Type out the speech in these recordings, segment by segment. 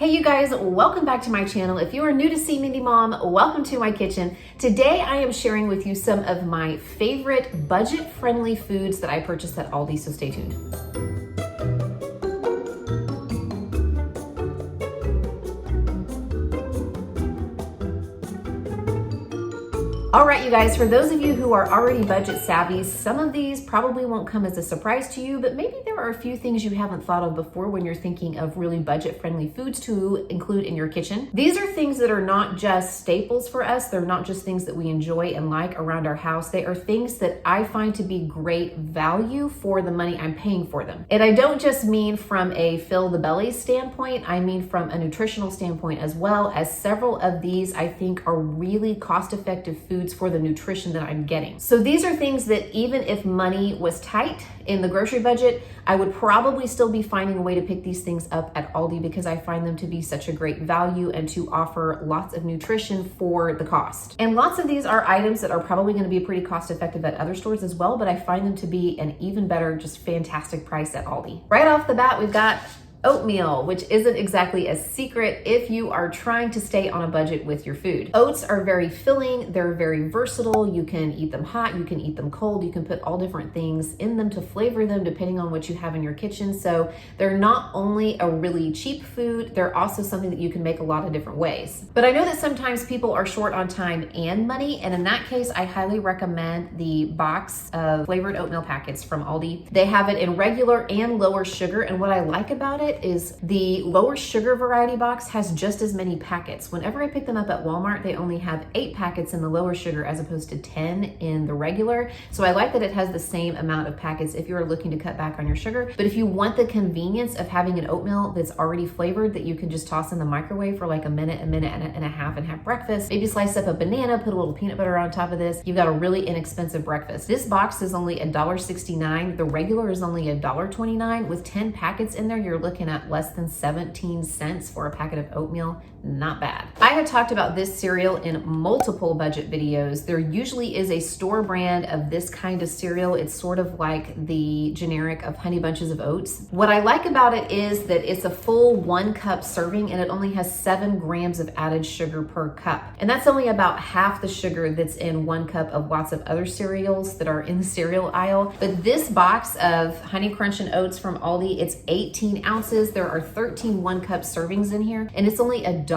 Hey you guys, welcome back to my channel. If you are new to See Mindy Mom, welcome to my kitchen. Today I am sharing with you some of my favorite budget-friendly foods that I purchased at Aldi, so stay tuned. All right, you guys, for those of you who are already budget savvy, some of these probably won't come as a surprise to you, but maybe there are a few things you haven't thought of before when you're thinking of really budget-friendly foods to include in your kitchen. These are things that are not just staples for us. They're not just things that we enjoy and like around our house. They are things that I find to be great value for the money I'm paying for them. And I don't just mean from a fill the belly standpoint, I mean from a nutritional standpoint as well, as several of these I think are really cost-effective foods for the nutrition that I'm getting. So these are things that even if money was tight in the grocery budget, I would probably still be finding a way to pick these things up at Aldi because I find them to be such a great value and to offer lots of nutrition for the cost. And lots of these are items that are probably going to be pretty cost effective at other stores as well, but I find them to be an even better, just fantastic price at Aldi. Right off the bat, we've got oatmeal, which isn't exactly a secret if you are trying to stay on a budget with your food. Oats are very filling, they're very versatile. You can eat them hot, you can eat them cold, you can put all different things in them to flavor them depending on what you have in your kitchen. So they're not only a really cheap food, they're also something that you can make a lot of different ways. But I know that sometimes people are short on time and money, and in that case, I highly recommend the box of flavored oatmeal packets from Aldi. They have it in regular and lower sugar, and what I like about it is the lower sugar variety box has just as many packets. Whenever I pick them up at Walmart, they only have 8 packets in the lower sugar as opposed to 10 in the regular. So I like that it has the same amount of packets if you're looking to cut back on your sugar. But if you want the convenience of having an oatmeal that's already flavored that you can just toss in the microwave for like a minute and a half and have breakfast, maybe slice up a banana, put a little peanut butter on top of this, you've got a really inexpensive breakfast. This box is only $1.69. The regular is only $1.29. With 10 packets in there, you're looking at less than 17 cents for a packet of oatmeal. Not bad. I have talked about this cereal in multiple budget videos. There usually is a store brand of this kind of cereal. It's sort of like the generic of Honey Bunches of Oats. What I like about it is that it's a full 1 cup serving and it only has 7 grams of added sugar per cup. And that's only about half the sugar that's in 1 cup of lots of other cereals that are in the cereal aisle. But this box of Honey Crunch and Oats from Aldi, it's 18 ounces. There are 13 1 cup servings in here and it's only $1.29.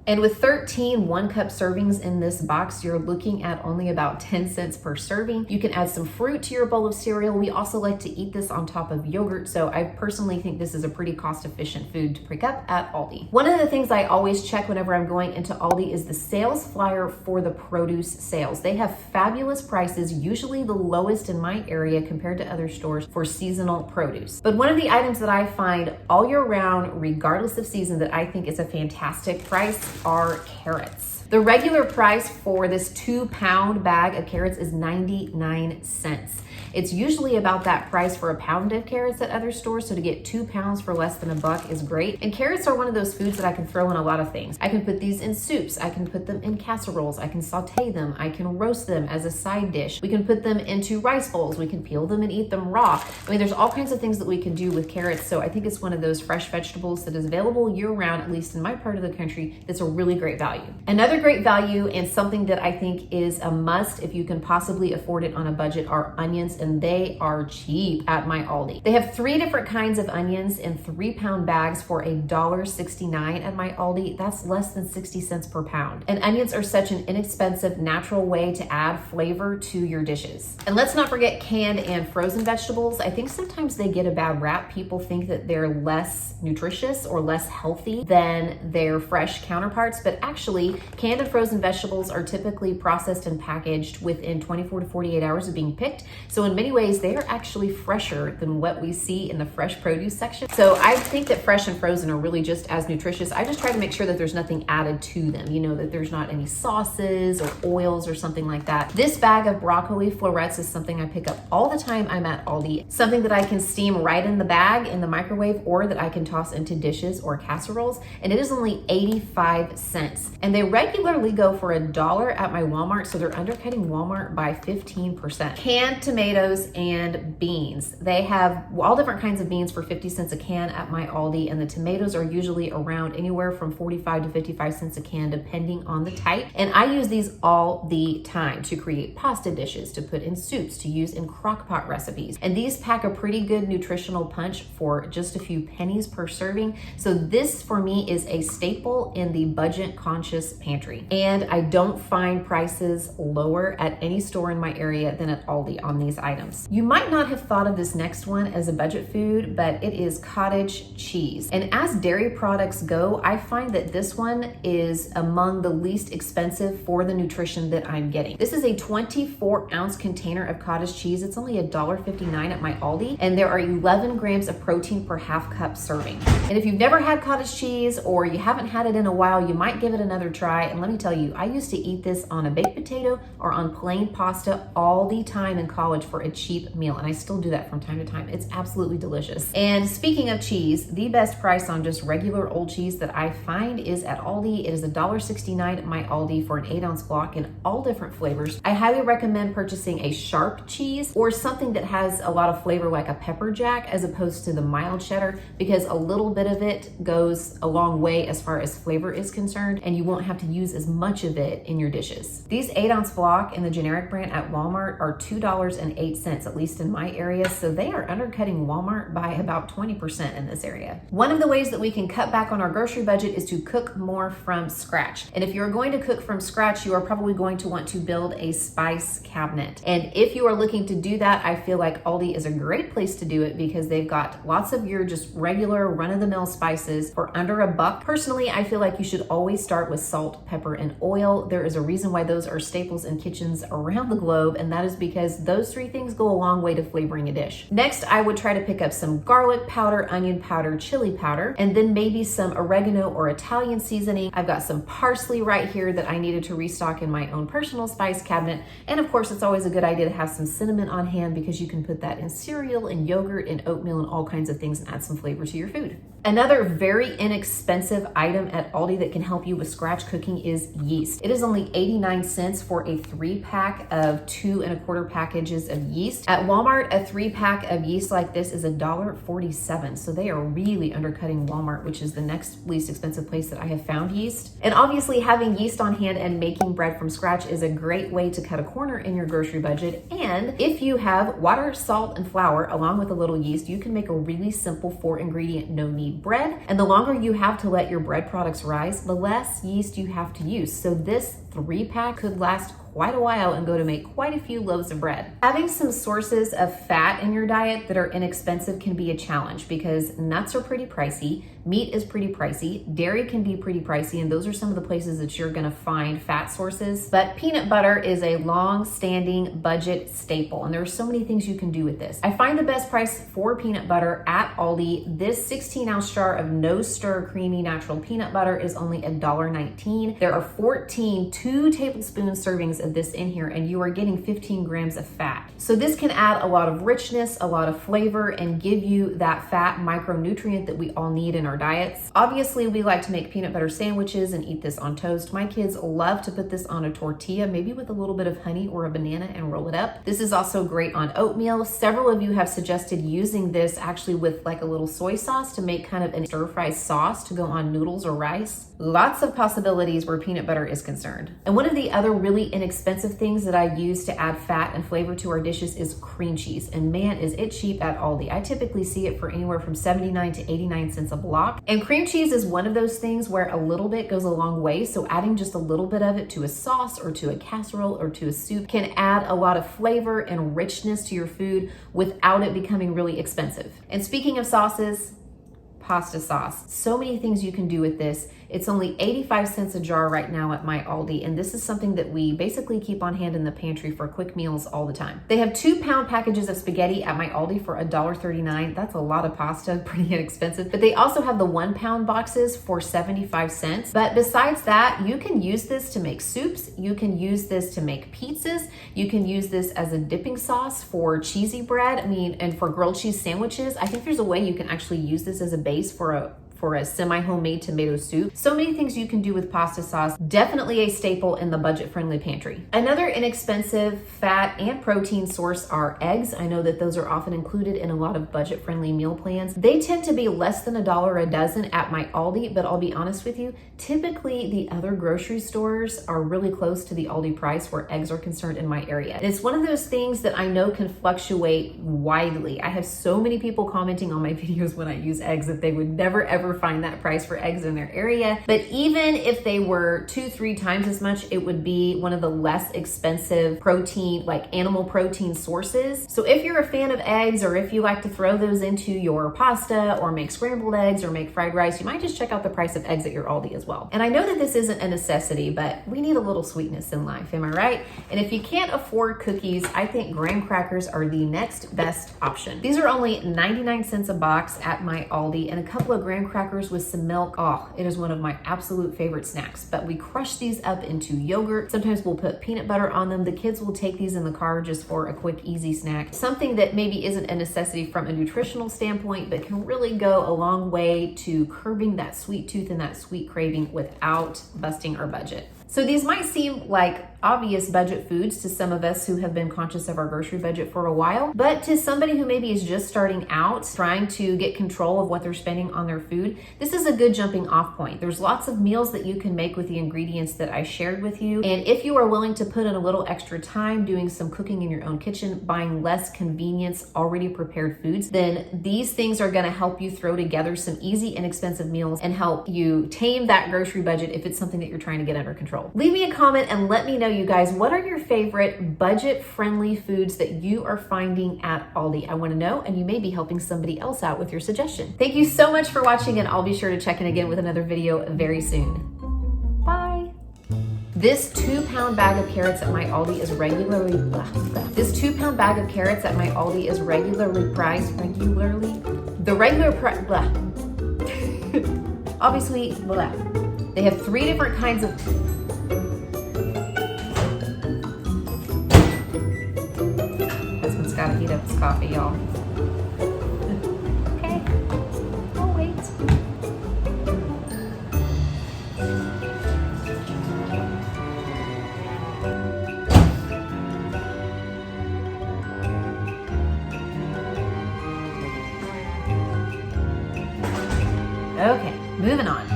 And with 13 1 cup servings in this box, you're looking at only about 10 cents per serving. You can add some fruit to your bowl of cereal. We also like to eat this on top of yogurt, so I personally think this is a pretty cost-efficient food to pick up at Aldi. One of the things I always check whenever I'm going into Aldi is the sales flyer for the produce sales. They have fabulous prices, usually the lowest in my area compared to other stores for seasonal produce. But one of the items that I find all year round, regardless of season, that I think is a fantastic price are carrots. The regular price for this 2-pound bag of carrots is 99 cents. It's usually about that price for a pound of carrots at other stores, so to get 2 pounds for less than $1 is great. And carrots are one of those foods that I can throw in a lot of things. I can put these in soups, I can put them in casseroles, I can saute them, I can roast them as a side dish. We can put them into rice bowls, we can peel them and eat them raw. I mean, there's all kinds of things that we can do with carrots, so I think it's one of those fresh vegetables that is available year-round, at least in my part of the country, that's a really great value. Another great value and something that I think is a must if you can possibly afford it on a budget are onions, and they are cheap at my Aldi. They have 3 different kinds of onions in 3-pound bags for $1.69 at my Aldi. That's less than 60 cents per pound. And onions are such an inexpensive, natural way to add flavor to your dishes. And let's not forget canned and frozen vegetables. I think sometimes they get a bad rap. People think that they're less nutritious or less healthy than their fresh counterparts, but actually canned and frozen vegetables are typically processed and packaged within 24 to 48 hours of being picked. So in many ways, they are actually fresher than what we see in the fresh produce section. So I think that fresh and frozen are really just as nutritious. I just try to make sure that there's nothing added to them, you know, that there's not any sauces or oils or something like that. This bag of broccoli florets is something I pick up all the time I'm at Aldi. Something that I can steam right in the bag in the microwave or that I can toss into dishes or casseroles. And it is only 85 cents. And they regularly go for $1 at my Walmart, so they're undercutting Walmart by 15%. Canned tomatoes tomatoes, and beans. They have all different kinds of beans for 50 cents a can at my Aldi, and the tomatoes are usually around anywhere from 45 to 55 cents a can, depending on the type. And I use these all the time to create pasta dishes, to put in soups, to use in crock pot recipes. And these pack a pretty good nutritional punch for just a few pennies per serving. So this for me is a staple in the budget conscious pantry. And I don't find prices lower at any store in my area than at Aldi on these items. You might not have thought of this next one as a budget food, but it is cottage cheese. And as dairy products go, I find that this one is among the least expensive for the nutrition that I'm getting. This is a 24-ounce container of cottage cheese. It's only $1.59 at my Aldi, and there are 11 grams of protein per half cup serving. And if you've never had cottage cheese or you haven't had it in a while, you might give it another try. And let me tell you, I used to eat this on a baked potato or on plain pasta all the time in college for a cheap meal, and I still do that from time to time. It's absolutely delicious. And speaking of cheese, the best price on just regular old cheese that I find is at Aldi. It is $1.69 at my Aldi for an 8-ounce block in all different flavors. I highly recommend purchasing a sharp cheese or something that has a lot of flavor like a pepper jack as opposed to the mild cheddar, because a little bit of it goes a long way as far as flavor is concerned, and you won't have to use as much of it in your dishes. These 8-ounce block in the generic brand at Walmart are $2.08, at least in my area, so they are undercutting Walmart by about 20% in this area. One of the ways that we can cut back on our grocery budget is to cook more from scratch. And if you're going to cook from scratch, you are probably going to want to build a spice cabinet. And if you are looking to do that, I feel like Aldi is a great place to do it because they've got lots of your just regular run-of-the-mill spices for under $1. Personally, I feel like you should always start with salt, pepper, and oil. There is a reason why those are staples in kitchens around the globe, and that is because those three things go a long way to flavoring a dish. Next, I would try to pick up some garlic powder, onion powder, chili powder, and then maybe some oregano or Italian seasoning. I've got some parsley right here that I needed to restock in my own personal spice cabinet. And of course, it's always a good idea to have some cinnamon on hand because you can put that in cereal and yogurt and oatmeal and all kinds of things and add some flavor to your food. Another very inexpensive item at Aldi that can help you with scratch cooking is yeast. It is only 89 cents for a 3-pack of 2 1/4 packages of yeast. At Walmart, a 3-pack of yeast like this is $1.47. So they are really undercutting Walmart, which is the next least expensive place that I have found yeast. And obviously having yeast on hand and making bread from scratch is a great way to cut a corner in your grocery budget. And if you have water, salt, and flour along with a little yeast, you can make a really simple 4-ingredient no-knead bread. And the longer you have to let your bread products rise, the less yeast you have to use. So this 3-pack could last quite a while and go to make quite a few loaves of bread. Having some sources of fat in your diet that are inexpensive can be a challenge because nuts are pretty pricey, meat is pretty pricey, dairy can be pretty pricey, and those are some of the places that you're gonna find fat sources. But peanut butter is a long-standing budget staple, and there are so many things you can do with this. I find the best price for peanut butter at Aldi. This 16-ounce jar of no-stir creamy natural peanut butter is only $1.19. There are 14 2-tablespoon servings of this in here, and you are getting 15 grams of fat. So this can add a lot of richness, a lot of flavor, and give you that fat micronutrient that we all need in our diets. Obviously, we like to make peanut butter sandwiches and eat this on toast. My kids love to put this on a tortilla, maybe with a little bit of honey or a banana, and roll it up. This is also great on oatmeal. Several of you have suggested using this actually with like a little soy sauce to make kind of an stir-fry sauce to go on noodles or rice. Lots of possibilities where peanut butter is concerned. And one of the other really inexpensive things that I use to add fat and flavor to our dishes is cream cheese. And man, is it cheap at Aldi. I typically see it for anywhere from 79 to 89 cents a block. And cream cheese is one of those things where a little bit goes a long way. So adding just a little bit of it to a sauce or to a casserole or to a soup can add a lot of flavor and richness to your food without it becoming really expensive. And speaking of sauces, pasta sauce. So many things you can do with this. It's only 85 cents a jar right now at my Aldi, and this is something that we basically keep on hand in the pantry for quick meals all the time. They have 2-pound packages of spaghetti at my Aldi for $1.39. That's a lot of pasta, pretty inexpensive. But they also have the 1-pound boxes for 75 cents. But besides that, you can use this to make soups. You can use this to make pizzas. You can use this as a dipping sauce for cheesy bread. And for grilled cheese sandwiches. I think there's a way you can actually use this as a base for a for a semi-homemade tomato soup. So many things you can do with pasta sauce. Definitely a staple in the budget-friendly pantry. Another inexpensive fat and protein source are eggs. I know that those are often included in a lot of budget-friendly meal plans. They tend to be less than $1 a dozen at my Aldi, but I'll be honest with you, typically the other grocery stores are really close to the Aldi price where eggs are concerned in my area. It's one of those things that I know can fluctuate widely. I have so many people commenting on my videos when I use eggs that they would never ever find that price for eggs in their area. But even if they were 2-3 times as much, it would be one of the less expensive protein, like animal protein sources. So if you're a fan of eggs, or if you like to throw those into your pasta or make scrambled eggs or make fried rice, you might just check out the price of eggs at your Aldi as well. And I know that this isn't a necessity, but we need a little sweetness in life, am I right? And if you can't afford cookies, I think graham crackers are the next best option. These are only 99 cents a box at my Aldi, and a couple of graham crackers with some milk, oh, it is one of my absolute favorite snacks. But we crush these up into yogurt. Sometimes we'll put peanut butter on them. The kids will take these in the car just for a quick, easy snack. Something that maybe isn't a necessity from a nutritional standpoint, but can really go a long way to curbing that sweet tooth and that sweet craving without busting our budget. So these might seem like obvious budget foods to some of us who have been conscious of our grocery budget for a while, but to somebody who maybe is just starting out, trying to get control of what they're spending on their food, this is a good jumping off point. There's lots of meals that you can make with the ingredients that I shared with you. And if you are willing to put in a little extra time doing some cooking in your own kitchen, buying less convenience, already prepared foods, then these things are gonna help you throw together some easy, inexpensive meals and help you tame that grocery budget if it's something that you're trying to get under control. Leave me a comment and let me know, you guys, what are your favorite budget-friendly foods that you are finding at Aldi? I want to know, and you may be helping somebody else out with your suggestion. Thank you so much for watching, and I'll be sure to check in again with another video very soon. Bye. This 2-pound bag of carrots at my Aldi is regularly priced. The regular price, obviously, they have 3 different kinds of. Husband's got to heat up his coffee, y'all. Okay, I'll wait. Okay, moving on.